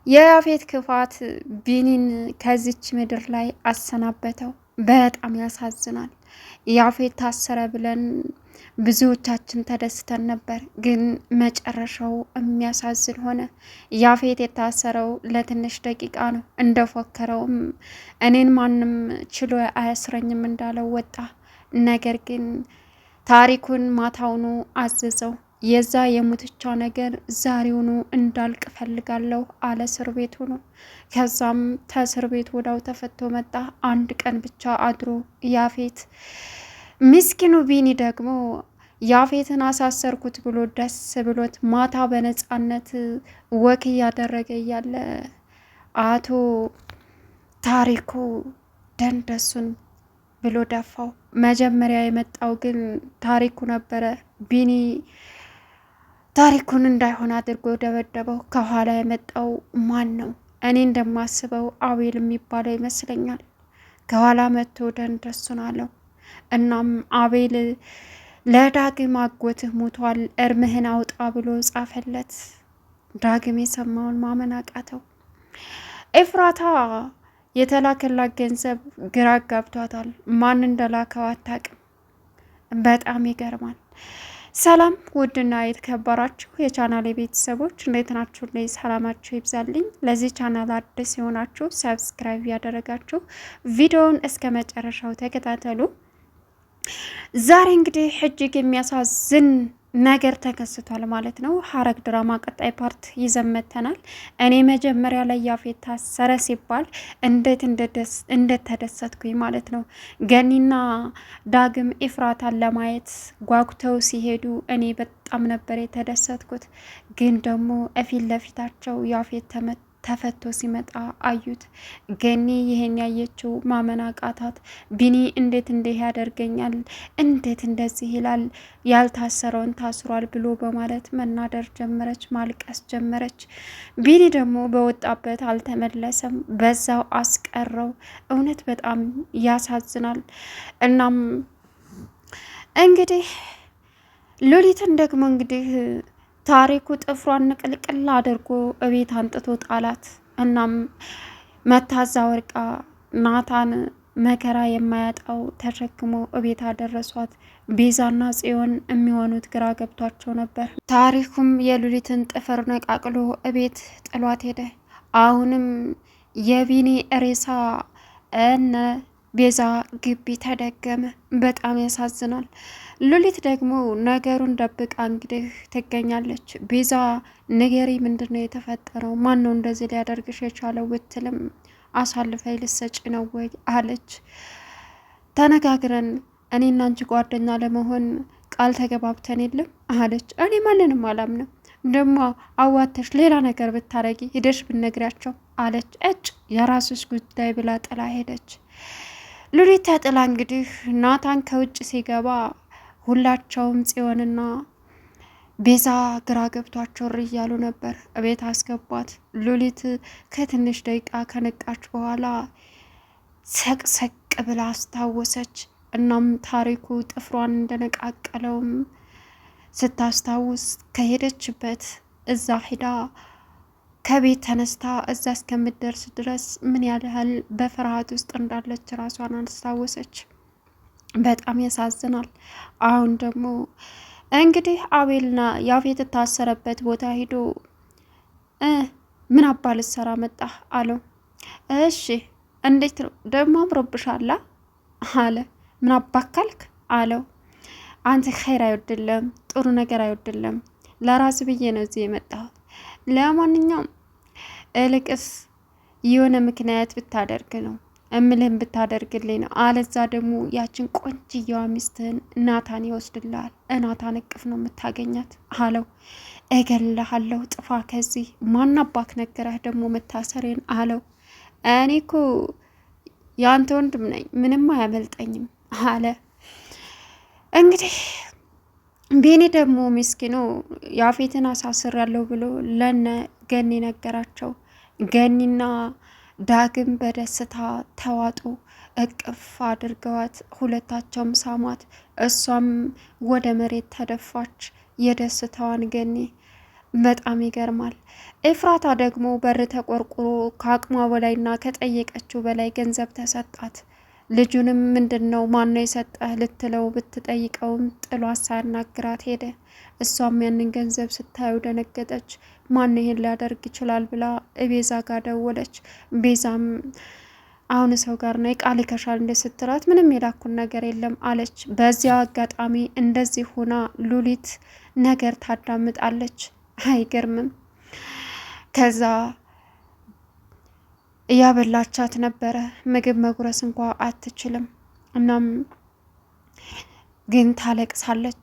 የያፌት ክፋት ቢኒን ከዚች ምድር ላይ አሰናበተው። በጣም ያሳዝናል። ያፌት ታሰረ ብለን ብዙዎቻችን ተደስተን ነበር፣ ግን መጨረሻው የሚያሳዝን ሆነ። ያፌት የታሰረው ለትንሽ ደቂቃ ነው። እንደፎከረውም እኔን ማንም ችሎ አያስረኝም እንዳለው ወጣ። ነገር ግን ታሪኩን ማታውኑ አዘዘው። የዛ የሙትቻ ነገር ዛሬውኑ እንዳልቅ ፈልጋለሁ አለ እስር ቤት ሆኖ። ከዛም ከእስር ቤት ወዳው ተፈቶ መጣ። አንድ ቀን ብቻ አድሮ ያፌት ምስኪኑ ቢኒ ደግሞ ያፌትን አሳሰርኩት ብሎ ደስ ብሎት ማታ በነፃነት ወክ እያደረገ እያለ አቶ ታሪኩ ደንደሱን ብሎ ደፋው። መጀመሪያ የመጣው ግን ታሪኩ ነበረ። ቢኒ ታሪኩን እንዳይሆን አድርጎ ደበደበው። ከኋላ የመጣው ማን ነው? እኔ እንደማስበው አቤል የሚባለው ይመስለኛል። ከኋላ መጥቶ ደንደሱን አለው። እናም አቤል ለዳግም አጎትህ ሞቷል እርምህን አውጣ ብሎ ጻፈለት። ዳግም የሰማውን ማመን አቃተው። ኤፍራታ የተላከላት ገንዘብ ግራ ጋብቷታል። ማን እንደላከው አታውቅም። በጣም ይገርማል። ሰላም ውድና የተከበራችሁ የቻናል ቤተሰቦች እንዴት ናችሁ? ላይ ሰላማችሁ ይብዛልኝ። ለዚህ ቻናል አዲስ የሆናችሁ ሰብስክራይብ ያደረጋችሁ ቪዲዮውን እስከ መጨረሻው ተከታተሉ። ዛሬ እንግዲህ እጅግ የሚያሳዝን ነገር ተከስቷል ማለት ነው። ሐረግ ድራማ ቀጣይ ፓርት ይዘመተናል። እኔ መጀመሪያ ላይ ያፌት ታሰረ ሲባል እንዴት ተደሰትኩኝ ማለት ነው። ገኒና ዳግም ኤፍራታን ለማየት ጓጉተው ሲሄዱ እኔ በጣም ነበር የተደሰትኩት። ግን ደግሞ እፊት ለፊታቸው ያፌት ተፈቶ ሲመጣ አዩት። ገኒ ይሄን ያየችው ማመን አቃታት። ቢኒ እንዴት እንዲህ ያደርገኛል? እንዴት እንደዚህ ይላል? ያልታሰረውን ታስሯል ብሎ በማለት መናደር ጀመረች፣ ማልቀስ ጀመረች። ቢኒ ደግሞ በወጣበት አልተመለሰም፣ በዛው አስቀረው። እውነት በጣም ያሳዝናል። እናም እንግዲህ ሉሊትን ደግሞ እንግዲህ ታሪኩ ጥፍሯን ንቅልቅል አድርጎ እቤት አንጥቶ ጣላት። እናም መታዛ ወርቃ ናታን መከራ የማያጣው ተሸክሞ እቤት አደረሷት። ቤዛና ጽዮን የሚሆኑት ግራ ገብቷቸው ነበር። ታሪኩም የሉሊትን ጥፍር ነቃቅሎ እቤት ጥሏት ሄደ። አሁንም የቢኒ ሬሳ እነ ቤዛ ግቢ ተደገመ። በጣም ያሳዝናል። ሉሊት ደግሞ ነገሩን ደብቃ እንግዲህ ትገኛለች። ቤዛ ንገሪ፣ ምንድነው የተፈጠረው? ማን ነው እንደዚህ ሊያደርግሽ የቻለው ብትልም አሳልፈይ ልሰጭ ነው ወይ አለች። ተነጋግረን እኔና አንቺ ጓደኛ ለመሆን ቃል ተገባብተን የለም አለች። እኔ ማንንም አላምንም፣ ደግሞ አዋተሽ ሌላ ነገር ብታረጊ ሂደሽ ብነግሪያቸው አለች። እጭ የራስሽ ጉዳይ ብላ ጥላ ሄደች። ሉሊት ተጥላ እንግዲህ ናታን ከውጭ ሲገባ ሁላቸውም ጽዮንና ቤዛ ግራ ገብቷቸው እያሉ ነበር። እቤት አስገቧት። ሉሊት ከትንሽ ደቂቃ ከነቃች በኋላ ሰቅሰቅ ብላ አስታወሰች። እናም ታሪኩ ጥፍሯን እንደነቃቀለውም ስታስታውስ ከሄደችበት እዛ ሂዳ ከቤት ተነስታ እዛ እስከምትደርስ ድረስ ምን ያህል በፍርሃት ውስጥ እንዳለች ራሷን አስታወሰች። በጣም ያሳዝናል። አሁን ደግሞ እንግዲህ አቤልና ያፌት የታሰረበት ቦታ ሂዶ ምን አባ ልትሰራ መጣህ አለው። እሺ እንዴት ነው ደግሞ አምሮብሻላ አለ። ምን አባካልክ አለው። አንተ ኸይር አይወድልም፣ ጥሩ ነገር አይወድልም። ለራስ ብዬ ነው እዚህ የመጣሁት። ለማንኛውም እልቅስ የሆነ ምክንያት ብታደርግ ነው እምልህን ብታደርግልኝ ነው። አለዛ ደግሞ ያችን ቆንጅየዋ ሚስትህን ናታን ይወስድልሃል። ናታን እቅፍ ነው የምታገኛት አለው። እገልሃለሁ፣ ጥፋ ከዚህ። ማናባክ ነገረህ ደግሞ መታሰሬን አለው። እኔ እኮ የአንተ ወንድም ነኝ፣ ምንም አያመልጠኝም አለ። እንግዲህ ቢኒ ደግሞ ምስኪኑ ያፌትን አሳስር ያለው ብሎ ለነ ገኒ ነገራቸው። ገኒና ዳግም በደስታ ተዋጡ። እቅፍ አድርገዋት ሁለታቸውም ሳሟት። እሷም ወደ መሬት ተደፋች። የደስታዋን ገኒ በጣም ይገርማል። ኤፍራታ ደግሞ በር ተቆርቁሮ ከአቅሟ በላይና ከጠየቀችው በላይ ገንዘብ ተሰጣት። ልጁንም ምንድን ነው ማነው የሰጠህ ልትለው ብትጠይቀውም ጥሏት ሳያናግራት ሄደ። እሷም ያንን ገንዘብ ስታየው ደነገጠች። ማን ይሄን ሊያደርግ ይችላል ብላ ቤዛ ጋር ደወለች። ቤዛም አሁን ሰው ጋር ነው ቃል ይከሻል እንደ ስትላት ምንም የላኩን ነገር የለም አለች። በዚያ አጋጣሚ እንደዚህ ሆና ሉሊት ነገር ታዳምጣለች። አይገርምም። ከዛ እያበላቻት ነበረ። ምግብ መጉረስ እንኳ አትችልም። እናም ግን ታለቅሳለች።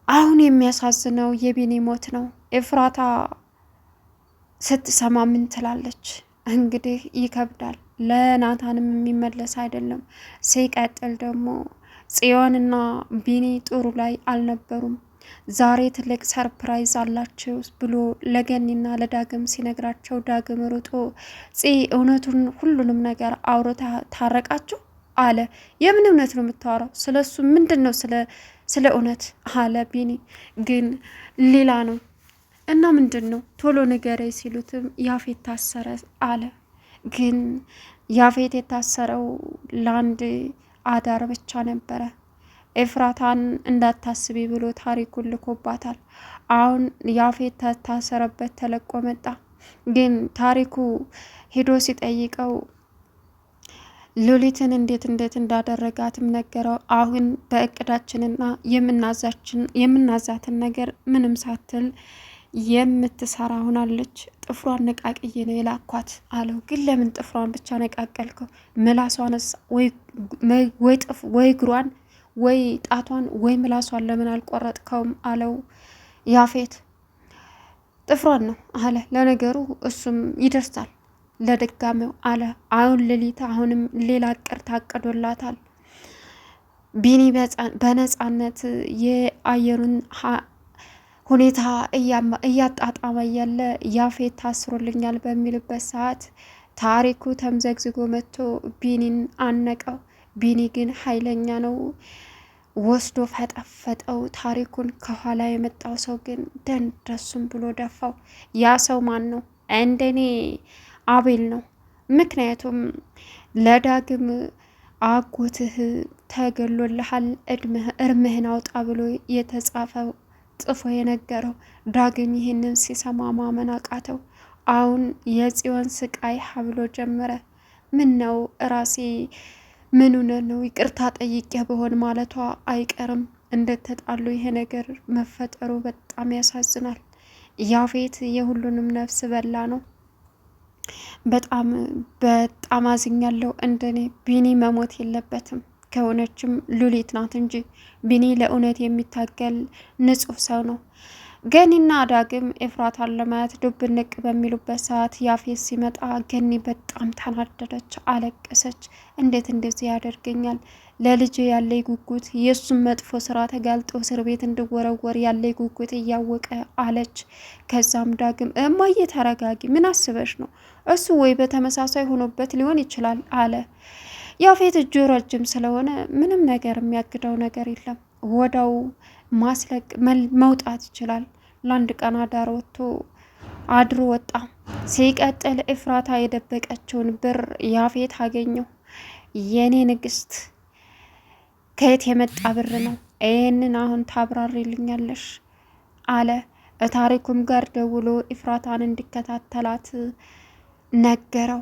አሁን የሚያሳዝነው የቢኒ ሞት ነው። ኤፍራታ ስትሰማ ምን ትላለች? እንግዲህ ይከብዳል። ለናታንም የሚመለስ አይደለም። ሲቀጥል ደግሞ ጽዮንና ቢኒ ጥሩ ላይ አልነበሩም። ዛሬ ትልቅ ሰርፕራይዝ አላቸው ብሎ ለገኒና ለዳግም ሲነግራቸው ዳግም ሩጦ እውነቱን ሁሉንም ነገር አውርታ ታረቃችሁ አለ። የምን እውነት ነው የምታወራው? ስለሱ ምንድን ነው ስለ እውነት አለ ቢኒ። ግን ሌላ ነው እና ምንድን ነው ቶሎ ንገረኝ ሲሉትም ያፌት ታሰረ አለ። ግን ያፌት የታሰረው ለአንድ አዳር ብቻ ነበረ። ኤፍራታን እንዳታስቢ ብሎ ታሪኩን ልኮባታል። አሁን ያፌት ታሰረበት ተለቆ መጣ። ግን ታሪኩ ሄዶ ሲጠይቀው ሉሊትን እንዴት እንዳደረጋትም ነገረው። አሁን በእቅዳችንና የምናዛትን ነገር ምንም ሳትል የምትሰራ ሆናለች። ጥፍሯን ነቃቅዬ ነው የላኳት አለው። ግን ለምን ጥፍሯን ብቻ ነቃቀልከው? ምላሷንስ ወይ እግሯን ወይ ጣቷን ወይ ምላሷን ለምን አልቆረጥከውም? አለው ያፌት። ጥፍሯን ነው አለ። ለነገሩ እሱም ይደርሳል ለድጋሜው አለ። አሁን ሌሊት አሁንም ሌላ እቅድ ታቅዶላታል። ቢኒ በነፃነት የአየሩን ሁኔታ እያጣጣመ ያለ ያፌት ታስሮልኛል በሚልበት ሰዓት ታሪኩ ተምዘግዝጎ መጥቶ ቢኒን አነቀው። ቢኒ ግን ኃይለኛ ነው። ወስዶ ፈጠፈጠው ታሪኩን። ከኋላ የመጣው ሰው ግን ደንደሱም ብሎ ደፋው። ያ ሰው ማን ነው? እንደኔ አቤል ነው። ምክንያቱም ለዳግም አጎትህ ተገሎልሃል እርምህን አውጣ ብሎ የተጻፈው ጽፎ የነገረው ዳግም ይህንን ሲሰማ ማመን አቃተው። አሁን የጽዮን ስቃይ ሀብሎ ጀመረ። ምን ነው ራሴ ምን ሆነ ነው ይቅርታ ጠይቄ በሆን ማለቷ አይቀርም። እንደተጣሉ ይሄ ነገር መፈጠሩ በጣም ያሳዝናል። ያፌት የሁሉንም ነፍስ በላ ነው። በጣም አዝኛለሁ። እንደኔ ቢኒ መሞት የለበትም። ከሆነችም ሉሊት ናት እንጂ ቢኒ ለእውነት የሚታገል ንጹሕ ሰው ነው። ገኒና ዳግም ኤፍራታን ለማየት ዱብ ንቅ በሚሉበት ሰዓት ያፌት ሲመጣ ገኒ በጣም ተናደደች፣ አለቀሰች። እንዴት እንደዚህ ያደርገኛል? ለልጅ ያለኝ ጉጉት የእሱም መጥፎ ስራ ተጋልጦ እስር ቤት እንድወረወር ያለኝ ጉጉት እያወቀ አለች። ከዛም ዳግም እማዬ ተረጋጊ፣ ምን አስበሽ ነው? እሱ ወይ በተመሳሳይ ሆኖበት ሊሆን ይችላል አለ። ያፌት እጁ ረጅም ስለሆነ ምንም ነገር የሚያግደው ነገር የለም። ወዳው መውጣት ይችላል። ለአንድ ቀን አዳር ወጥቶ አድሮ ወጣ። ሲቀጥል ኤፍራታ የደበቀችውን ብር ያፌት አገኘው። የኔ ንግስት ከየት የመጣ ብር ነው? ይህንን አሁን ታብራሪልኛለሽ አለ። ታሪኩም ጋር ደውሎ ኤፍራታን እንዲከታተላት ነገረው።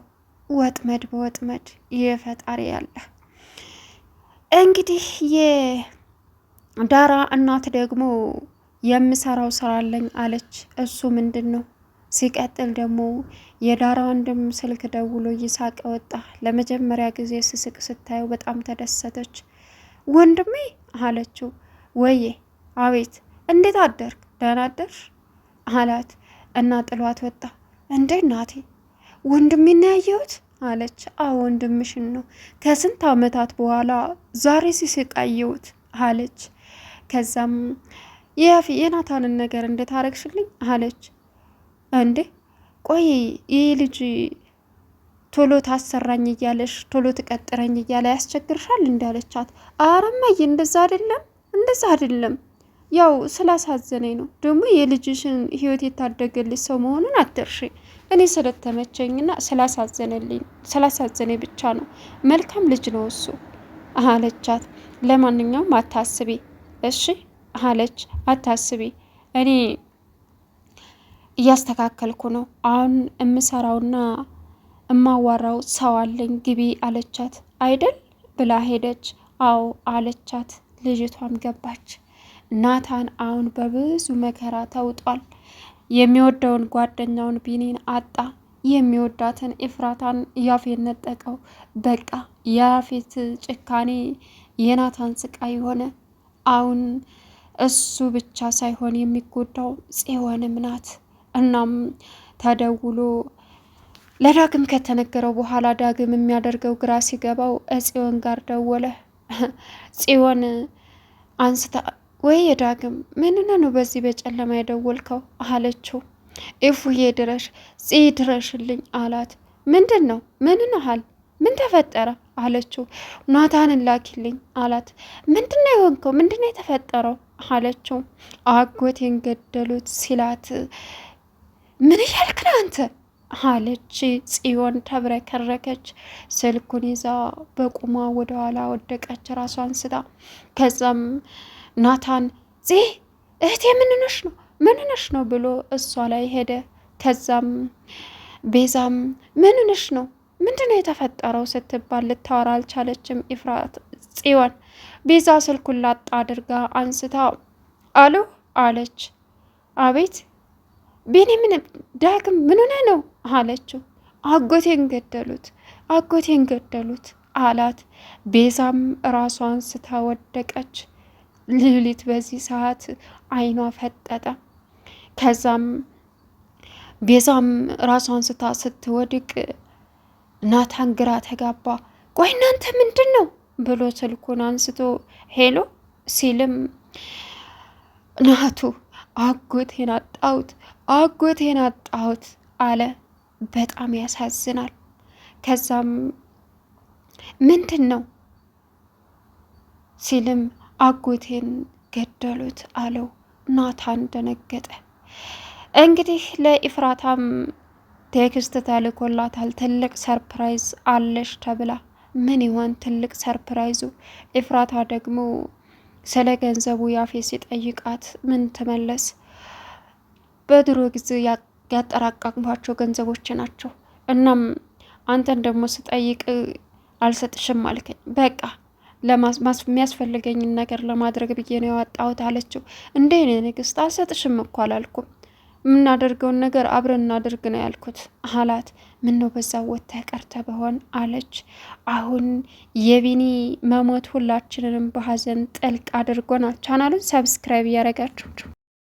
ወጥመድ በወጥመድ የፈጣሪ ያለ። እንግዲህ የዳራ እናት ደግሞ የምሰራው ስራ አለኝ አለች። እሱ ምንድን ነው? ሲቀጥል ደግሞ የዳራ ወንድም ስልክ ደውሎ ይሳቅ ወጣ። ለመጀመሪያ ጊዜ ስስቅ ስታየው በጣም ተደሰተች። ወንድሜ አለችው። ወዬ። አቤት። እንዴት አደርክ? ደህና አደርሽ አላት እና ጥሏት ወጣ። እንዴ እናቴ ወንድሜን ያየሁት አለች። አዎ ወንድምሽን ነው፣ ከስንት ዓመታት በኋላ ዛሬ ሲስቅ አየሁት አለች። ከዛም የናታንን ነገር እንዴት አረግሽልኝ አለች። እንዴ ቆይ ይህ ልጅ ቶሎ ታሰራኝ እያለሽ ቶሎ ትቀጥረኝ እያለ ያስቸግርሻል እንዳለቻት፣ አረማዬ እንደዛ አይደለም ያው ስላሳዘነኝ ነው። ደግሞ የልጅሽን ህይወት የታደገልሽ ሰው መሆኑን አትርሺ። እኔ ስለተመቸኝና ስላሳዘነኝ ብቻ ነው። መልካም ልጅ ነው እሱ አለቻት። ለማንኛውም አታስቢ እሺ አለች። አታስቢ እኔ እያስተካከልኩ ነው። አሁን እምሰራውና እማዋራው ሰው አለኝ ግቢ አለቻት። አይደል ብላ ሄደች። አዎ አለቻት። ልጅቷም ገባች። ናታን አሁን በብዙ መከራ ተውጧል። የሚወደውን ጓደኛውን ቢኒን አጣ። የሚወዳትን ኤፍራታን ያፌት ነጠቀው። በቃ የያፌት ጭካኔ የናታን ስቃይ ሆነ። አሁን እሱ ብቻ ሳይሆን የሚጎዳው ጽዮንም ናት። እናም ተደውሎ ለዳግም ከተነገረው በኋላ ዳግም የሚያደርገው ግራ ሲገባው ጽዮን ጋር ደወለ። ጽዮን አንስታ ወይ የዳግም ምንነ ነው በዚህ በጨለማ የደወልከው አለችው። ኢፉዬ ድረሽ ድረሽልኝ አላት። ምንድን ነው ምንነሃል ምን ተፈጠረ አለችው። ናታንን ላኪልኝ አላት። ምንድነው የሆንከው ምንድነው የተፈጠረው አለችው። አጎቴን ገደሉት ሲላት ምን እያልክ ነው አንተ አለች ጽዮን ተብረከረከች። ስልኩን ይዛ በቁሟ ወደኋላ ወደቀች ራሷን ስታ። ከዛም ናታን እህቴ ምንነሽ ነው ብሎ እሷ ላይ ሄደ። ከዛም ቤዛም ምንነሽ ነው ምንድነው የተፈጠረው ስትባል ልታወራ አልቻለችም። ኢፍራት ጽዮን ቤዛ ስልኩን ላጣ አድርጋ አንስታ አሎ አለች። አቤት ቢኒ ምን ዳግም ምን ሆነ ነው አለችው። አጎቴን ገደሉት አላት። ቤዛም ራሷን ስታ ወደቀች። ሉሊት በዚህ ሰዓት አይኗ ፈጠጠ። ከዛም ቤዛም ራሷን ስታ ስትወድቅ ናታን ግራ ተጋባ። ቆይ እናንተ ምንድን ነው ብሎ ስልኩን አንስቶ ሄሎ ሲልም ናቱ አጎቴን አጣሁት አለ። በጣም ያሳዝናል። ከዛም ምንድን ነው ሲልም አጎቴን ገደሉት አለው። ናታን ደነገጠ። እንግዲህ ለኢፍራታም ቴክስት ተልኮላታል። ትልቅ ሰርፕራይዝ አለሽ ተብላ። ምን ይሆን ትልቅ ሰርፕራይዙ? ኢፍራታ ደግሞ ስለ ገንዘቡ ያፌት ሲጠይቃት ምን ትመለስ? በድሮ ጊዜ ያጠራቀምኳቸው ገንዘቦች ናቸው። እናም አንተን ደግሞ ስጠይቅ አልሰጥሽም አልከኝ። በቃ የሚያስፈልገኝን ነገር ለማድረግ ብዬ ነው ያወጣሁት አለችው። እንዴ እኔ ንግስት አልሰጥሽም እኮ አላልኩም። የምናደርገውን ነገር አብረን እናደርግ ነው ያልኩት አላት። ምን ነው በዛ ወጥተህ ቀርተህ በሆን አለች። አሁን የቢኒ መሞት ሁላችንንም በሀዘን ጥልቅ አድርጎናል። ቻናሉን ሰብስክራይብ እያደረጋችሁ